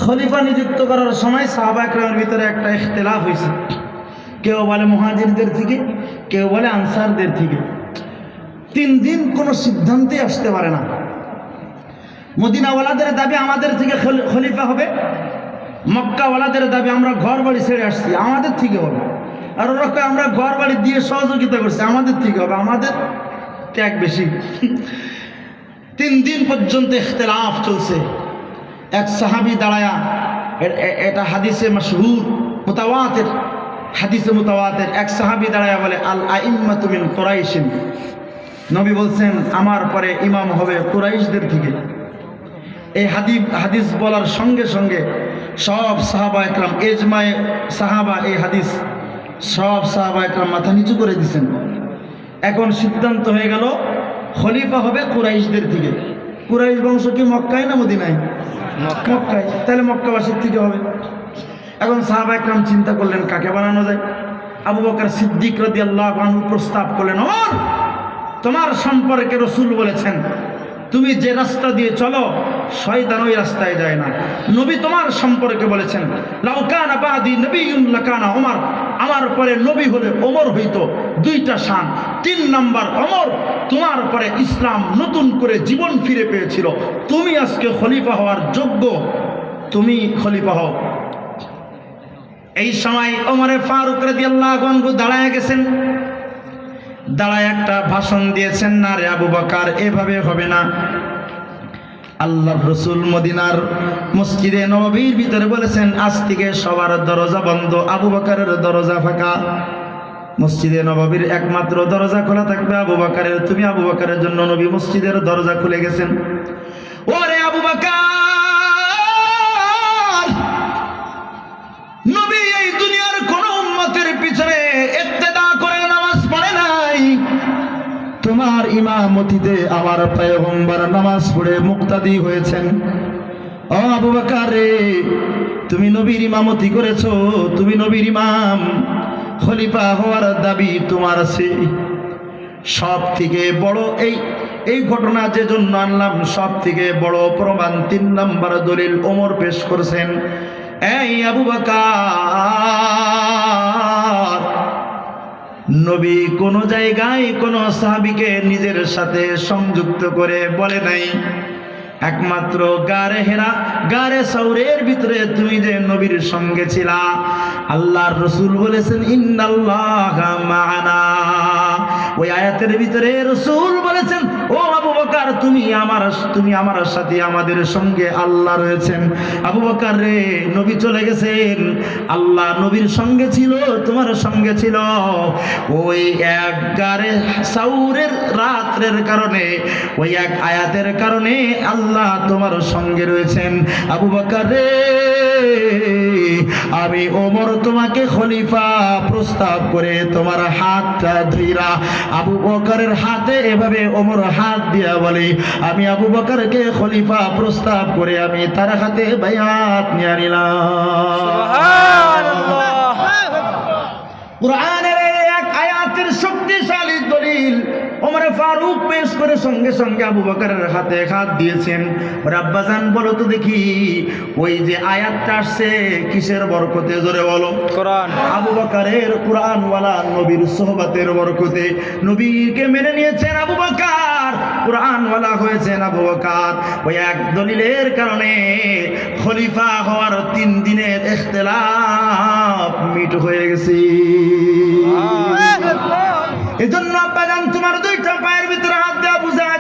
খলিফা নিযুক্ত করার সময় সাহাবা একরামের ভিতরে একটা ইখতিলাফ হয়েছে। কেউ বলে মুহাজিরদের থেকে, কেউ বলে আনসারদের থেকে। 3 দিন কোনো সিদ্ধান্তে আসতে পারে না। মদিনাওয়ালাদের দাবি আমাদের থেকে খলিফা হবে, মক্কাওয়ালাদের দাবি আমরা ঘর বাড়ি ছেড়ে আসছি আমাদের থেকে হবে, আর ওরা কয় আমরা ঘর বাড়ি দিয়ে সহযোগিতা করছি আমাদের থেকে হবে, আমাদের ত্যাগ বেশি। 3 দিন পর্যন্ত ইখতিলাফ চলছে। এক সাহাবী দাঁড়ায়া, এটা হাদিসে মাশহুর মুতাওয়াতির, হাদিসে মুতাওয়াতির, এক সাহাবী দাঁড়ায়া বলে আল আইম্মাতু মিন কুরাইশিন, নবী বলছেন আমার পরে ইমাম হবে কুরাইশদের থেকে। এই হাদিস বলার সঙ্গে সঙ্গে সব সাহাবা একরাম, এজমায়ে সাহাবা, এই হাদিস সব সাহাবা একরাম মাথা নিচু করে দিয়েছেন। এখন সিদ্ধান্ত হয়ে গেল খলিফা হবে কুরাইশদের থেকে। কুরাইশ বংশ কি মক্কায় না মদিনায়? মক্কায়। তাহলে মক্কাবাসীর থেকে হবে। এখন সাহাবা একরাম চিন্তা করলেন কাকে বানানো যায়। আবু বকর সিদ্দিক রাদিয়াল্লাহু আনহু প্রস্তাব করলেন, ওমর তোমার সম্পর্কে রাসূল বলেছেন তুমি যে রাস্তা দিয়ে চলো শয়তান ওই রাস্তায় যায় না। নবী তোমার সম্পর্কে বলেছেন লাউ কানা বাদি নবিয়্যুন লাকানা ওমর, আমার পরে নবী হলে ওমর হইতো। 2টা শান। 3 নাম্বার, ওমর তোমার পরে ইসলাম নতুন করে জীবন ফিরে পেয়েছিল, তুমি আজকে খলিফা হওয়ার যোগ্য, তুমি খলিফা হও। এই সময় ওমরে ফারুক রাদিয়াল্লাহু আনহু দাঁড়ায় গেছেন, দাঁড়ায় একটা ভাষণ দিয়েছেন, না রে আবু বকর এভাবে হবে না। আল্লাহর রাসূল মদিনার মসজিদে নববীর ভিতরে বলেছেন আজ থেকে সবার দরজা বন্ধ, আবু বকরের দরজা ফাঁকা। মসজিদে নববীর একমাত্র দরজা খোলা থাকবে আবু বকরের। তুমি আবু বকরের জন্য নবী মসজিদের দরজা খুলে গেছেন। ওরে আবু বকর, নবী এই দুনিয়ার কোন উম্মতের পিছনে ইক্তেদা করে নামাজ পড়ে নাই, তোমার ইমামতিতে আমার পয়গম্বর নামাজ পড়ে মুক্তাদি হয়েছেন। ও আবু বকর রে, তুমি নবীর ইমামতি করেছো, তুমি নবীর ইমাম, খলিফা হওয়ার দাবি তোমার আছে। সব থেকে বড় এই ঘটনা যে জন্য আনলাম, সব থেকে বড় প্রমাণ 3 নাম্বার দলিল ওমর পেশ করছেন। এই আবু বকর, নবী কোন জায়গায় কোন সাহাবীকে নিজের সাথে সংযুক্ত করে বলে নাই, একমাত্র গারে হেরা, গারে সাউরের ভিতরে তুমি যে নবীর সঙ্গে ছিলা, আল্লাহর রাসূল বলেছেন ইন্নাল্লাহা মা'ানা। ওই আয়াতের ভিতরে রাসূল বলেছেন ও আবু বকর তুমি আমার সাথে, আমাদের সঙ্গে আল্লাহ রয়েছেন। আবু বকর রে, নবী চলে গেছেন, আল্লাহ নবীর সঙ্গে ছিল, তোমার সঙ্গে ছিল। ওই এক গারে সাউরের রাতের কারণে, ওই এক আয়াতের কারণে আল্লাহ তোমার সঙ্গে রয়েছেন। আবু বকর রে, আমি ওমর তোমাকে খলিফা প্রস্তাব করে তোমার হাতটা ধইরা, আবু বকরের হাতে এভাবে ওমর হাত দিয়া বলে আমি আবু বকরকে খলিফা প্রস্তাব করে আমি তার হাতে বায়াত নিয়ে নিলাম। সুবহানাল্লাহ। কুরআনের এক আয়াতের শক্তিশালী দলিল ওমরে ফারুক পেশ করে সঙ্গে সঙ্গে আবু বকরের হাতে হাত দিয়েছেন। ওরে আব্বাজান বলো তো দেখি, ওই যে আয়াতটা আসছে কিসের বরকতে, জোরে বলো। কোরআন। আবু বকরের কোরআনওয়ালা নবীর সোহবতের বরকতে নবীকে মেনে নিয়েছেন আবু বকর, কোরআনওয়ালা হয়েছেন আবু বকর। ওই এক দলিলের কারণে খলিফা হওয়ার 3 দিনের ইখতিলাফ মিট হয়ে গেছে। এজন্য আব্বাজান তোমার 2টা পায়ের ভিতরে হাত